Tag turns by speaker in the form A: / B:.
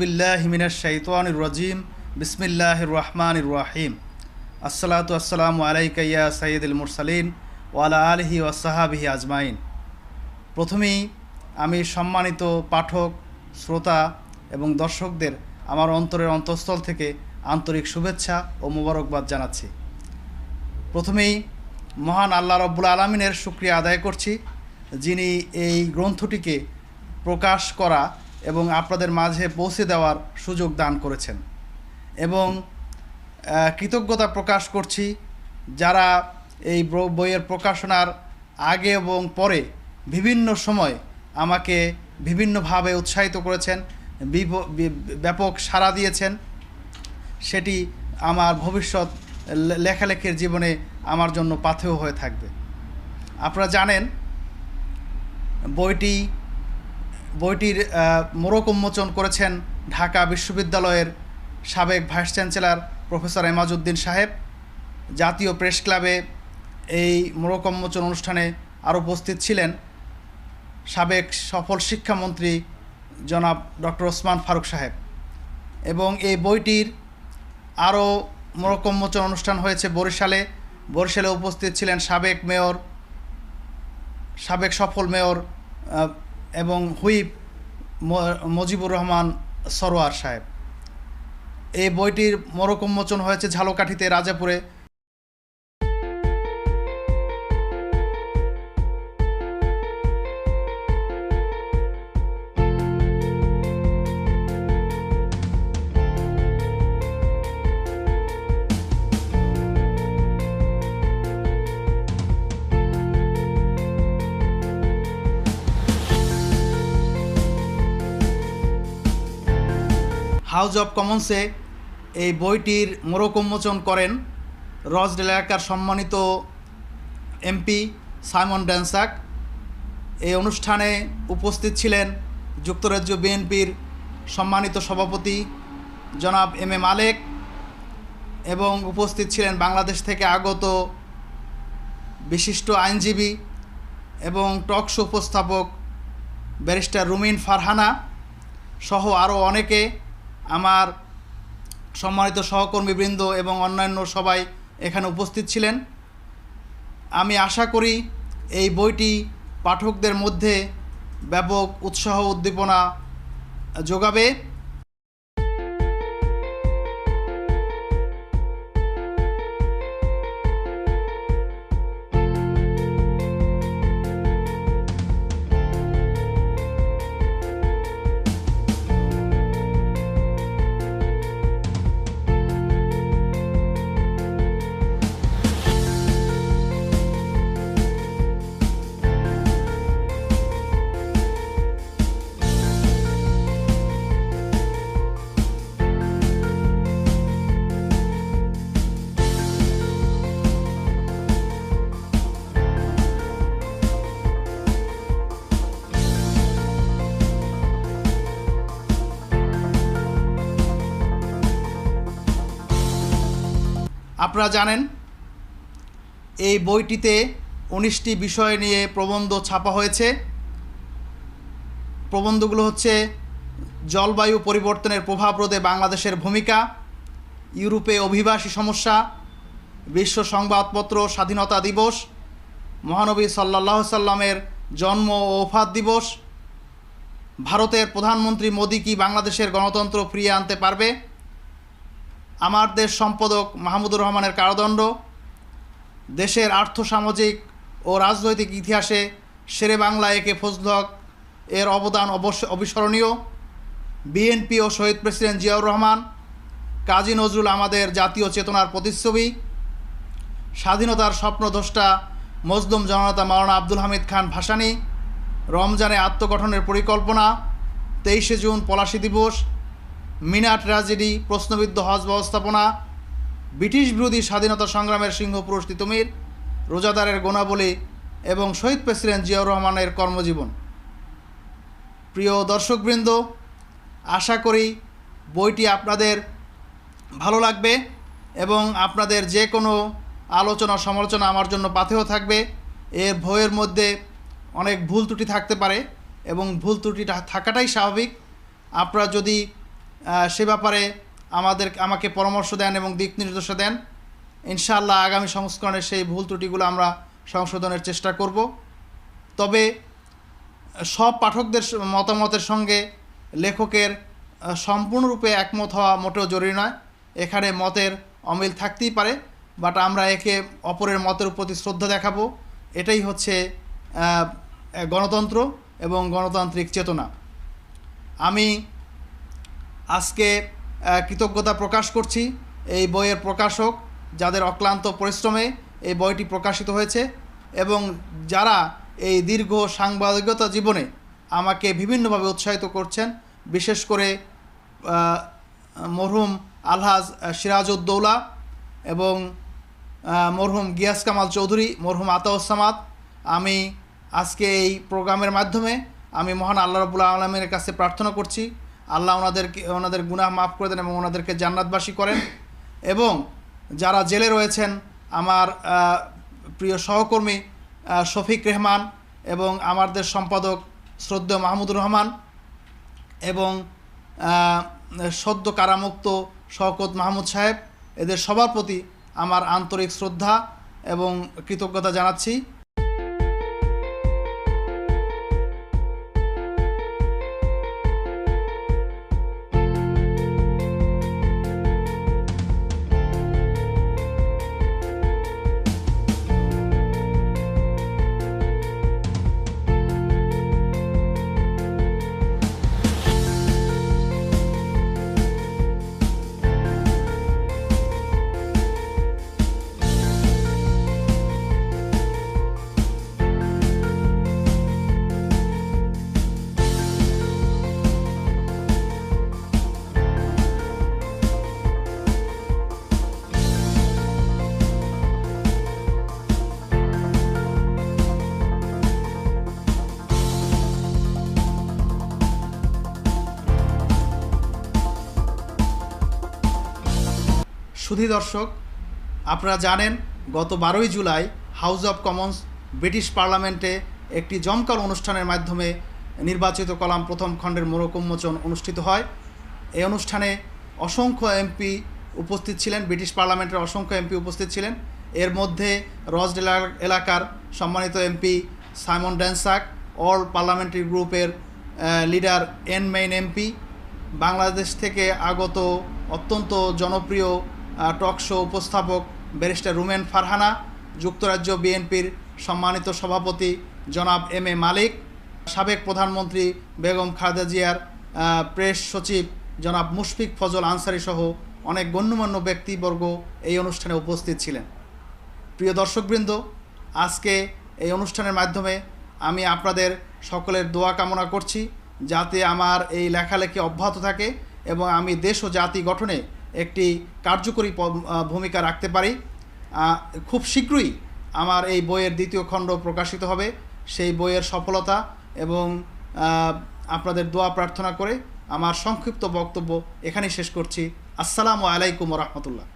A: বিল্লাহি মিনাশ শাইতানির রাজিম বিসমিল্লাহির রহমানির রহিম আসসালাতু আসসালামু আলাইকা ইয়া সাইয়্যিদুল মুরসালিন ওয়া আলা আলিহি ওয়া সাহবিহি আজমাইন। প্রথমেই আমি সম্মানিত পাঠক, শ্রোতা এবং দর্শকদের আমার অন্তরের অন্তঃস্থল থেকে আন্তরিক শুভেচ্ছা ও মোবারকবাদ জানাচ্ছি। প্রথমেই মহান আল্লাহ রব্বুল আলামিনের শুকরিয়া আদায় করছি, যিনি এই গ্রন্থটিকে প্রকাশ করা এবং আপনাদের মাঝে পৌঁছে দেওয়ার সুযোগ দান করেছেন। এবং কৃতজ্ঞতা প্রকাশ করছি যারা এই বইয়ের প্রকাশনার আগে এবং পরে বিভিন্ন সময় আমাকে বিভিন্নভাবে উৎসাহিত করেছেন, ব্যাপক সাড়া দিয়েছেন। সেটি আমার ভবিষ্যৎ লেখালেখির জীবনে আমার জন্য পাথেয় হয়ে থাকবে। আপনারা জানেন বইটির মোড়ক উন্মোচন করেছেন ঢাকা বিশ্ববিদ্যালয়ের সাবেক ভাইস চ্যান্সেলর প্রফেসর এমাজউদ্দিন সাহেব। জাতীয় প্রেস ক্লাবে এই মোড়ক উন্মোচন অনুষ্ঠানে আরও উপস্থিত ছিলেন সাবেক সফল শিক্ষামন্ত্রী জনাব ডক্টর ওসমান ফারুক সাহেব। এবং এই বইটির আরও মোড়ক উন্মোচন অনুষ্ঠান হয়েছে বরিশালে উপস্থিত ছিলেন সাবেক সফল মেয়র এবং হুইপ মুজিবুর রহমান সরোয়ার সাহেব। এই বইটির মোড়ক উন্মোচন হয়েছে ঝালকাঠিতে, রাজাপুরে। হাউস অব কমন্সে এই বইটির মোড়ক উন্মোচন করেন রসডেল এলাকার সম্মানিত এমপি সাইমন ড্যান্সাক। এই অনুষ্ঠানে উপস্থিত ছিলেন যুক্তরাজ্য বিএনপির সম্মানিত সভাপতি জনাব এম এ মালেক, এবং উপস্থিত ছিলেন বাংলাদেশ থেকে আগত বিশিষ্ট আইনজীবী এবং টক শো উপস্থাপক ব্যারিস্টার রুমিন ফারহানা সহ আরও অনেকে। আমার সম্মানিত সহকর্মীবৃন্দ এবং অন্যান্য সবাই এখানে উপস্থিত ছিলেন। আমি আশা করি এই বইটি পাঠকদের মধ্যে ব্যাপক উৎসাহ উদ্দীপনা যোগাবে। আপনারা জানেন এই বইটিতে 19টি বিষয় নিয়ে প্রবন্ধ ছাপা হয়েছে। প্রবন্ধগুলো হচ্ছে জলবায়ু পরিবর্তনের প্রভাব রোধে বাংলাদেশের ভূমিকা, ইউরোপে অভিবাসী সমস্যা, বিশ্ব সংবাদপত্র স্বাধীনতা দিবস, মহানবী সাল্লাল্লাহু সাল্লামের জন্ম ও ওফাত দিবস, ভারতের প্রধানমন্ত্রী মোদি কি বাংলাদেশের গণতন্ত্র ফিরিয়ে আনতে পারবে, আমার দেশ সম্পাদক মাহমুদুর রহমানের কারাদণ্ড, দেশের আর্থসামাজিক ও রাজনৈতিক ইতিহাসে শেরে বাংলা একে ফজলুল হক এর অবদান অবিস্মরণীয়, বিএনপি ও শহীদ প্রেসিডেন্ট জিয়াউর রহমান, কাজী নজরুল আমাদের জাতীয় চেতনার প্রতিচ্ছবি, স্বাধীনতার স্বপ্নদ্রষ্টা মজলুম জননেতা মাওলানা আব্দুল হামিদ খান ভাসানী, রমজানে আত্মগঠনের পরিকল্পনা, 23শে জুন পলাশী দিবস, মিনা ট্র্যাজেডি, প্রশ্নবিদ্ধ হজ ব্যবস্থাপনা, ব্রিটিশ বিরোধী স্বাধীনতা সংগ্রামের সিংহপুরুষ তিতুমির, রোজাদারের গুণাবলী এবং শহীদ প্রেসিডেন্ট জিয়াউর রহমানের কর্মজীবন। প্রিয় দর্শকবৃন্দ, আশা করি বইটি আপনাদের ভালো লাগবে এবং আপনাদের যে কোনো আলোচনা সমালোচনা আমার জন্য পাথেয় থাকবে। বইয়ের মধ্যে অনেক ভুল ত্রুটি থাকতে পারে এবং ভুল ত্রুটি থাকাটাই স্বাভাবিক। আপনারা যদি সে ব্যাপারে আমাকে পরামর্শ দেন এবং দিক নির্দেশ দেন। ইনশাআল্লাহ আগামী সংস্করণে সেই ভুল ত্রুটিগুলো আমরা সংশোধনের চেষ্টা করব। তবে সব পাঠকদের মতামতের সঙ্গে লেখকের সম্পূর্ণরূপে একমত হওয়া মোটেও জরুরি নয়। এখানে মতের অমিল থাকতেই পারে, বাট আমরা একে অপরের মতের প্রতি শ্রদ্ধা দেখাবো। এটাই হচ্ছে গণতন্ত্র এবং গণতান্ত্রিক চেতনা। আমি আজকে কৃতজ্ঞতা প্রকাশ করছি এই বইয়ের প্রকাশক, যাদের অক্লান্ত পরিশ্রমে এই বইটি প্রকাশিত হয়েছে এবং যারা এই দীর্ঘ সাংবাদিকতা জীবনে আমাকে বিভিন্নভাবে উৎসাহিত করছেন। বিশেষ করে মরহুম আলহাজ সিরাজউদ্দৌলা এবং মরহুম গিয়াস কামাল চৌধুরী, মরহুম আতাউসামাদ। আমি আজকে এই প্রোগ্রামের মাধ্যমে আমি মহান আল্লাহ রাব্বুল আলামিনের কাছে প্রার্থনা করছি, আল্লাহ ওনাদের গুনাহ মাফ করে দেন এবং ওনাদেরকে জান্নাতবাসী করেন। এবং যারা জেলে রয়েছেন, আমার প্রিয় সহকর্মী শফিক রেহমান এবং আমাদের সম্পাদক শ্রদ্ধেয় মাহমুদুর রহমান এবং সদ্য কারামুক্ত শওকত মাহমুদ সাহেব, এদের সবার প্রতি আমার আন্তরিক শ্রদ্ধা এবং কৃতজ্ঞতা জানাচ্ছি। সুধী দর্শক, আপনারা জানেন গত 12ই July house of Commons British পার্লামেন্টে একটি জমকালো অনুষ্ঠানের মাধ্যমে নির্বাচিত কলাম প্রথম খণ্ডের মোড়ক উন্মোচন অনুষ্ঠিত হয়। এই অনুষ্ঠানে অসংখ্য এমপি উপস্থিত ছিলেন, ব্রিটিশ পার্লামেন্টের অসংখ্য এমপি উপস্থিত ছিলেন। এর মধ্যে রসডেল এলাকার সম্মানিত এমপি সাইমন ড্যান্সাক, অল পার্লামেন্টারি গ্রুপের লিডার মেইন এমপি, বাংলাদেশ থেকে আগত অত্যন্ত জনপ্রিয় টক শো উপস্থাপক ব্যারিস্টার রুমেন ফারহানা, যুক্তরাজ্য বিএনপির সম্মানিত সভাপতি জনাব এম এ মালিক, সাবেক প্রধানমন্ত্রী বেগম খালেদা জিয়ার প্রেস সচিব জনাব মুশফিক ফজল আনসারি সহ অনেক গণ্যমান্য ব্যক্তিবর্গ এই অনুষ্ঠানে উপস্থিত ছিলেন। প্রিয় দর্শকবৃন্দ, আজকে এই অনুষ্ঠানের মাধ্যমে আমি আপনাদের সকলের দোয়া কামনা করছি যাতে আমার এই লেখালেখি অব্যাহত থাকে এবং আমি দেশ ও জাতি গঠনে একটি কার্যকরী ভূমিকা রাখতে পারি। খুব শীঘ্রই আমার এই বইয়ের দ্বিতীয় খণ্ড প্রকাশিত হবে। সেই বইয়ের সফলতা এবং আপনাদের দোয়া প্রার্থনা করে আমার সংক্ষিপ্ত বক্তব্য এখানেই শেষ করছি। আসসালামু আলাইকুম ওয়া রাহমাতুল্লাহ।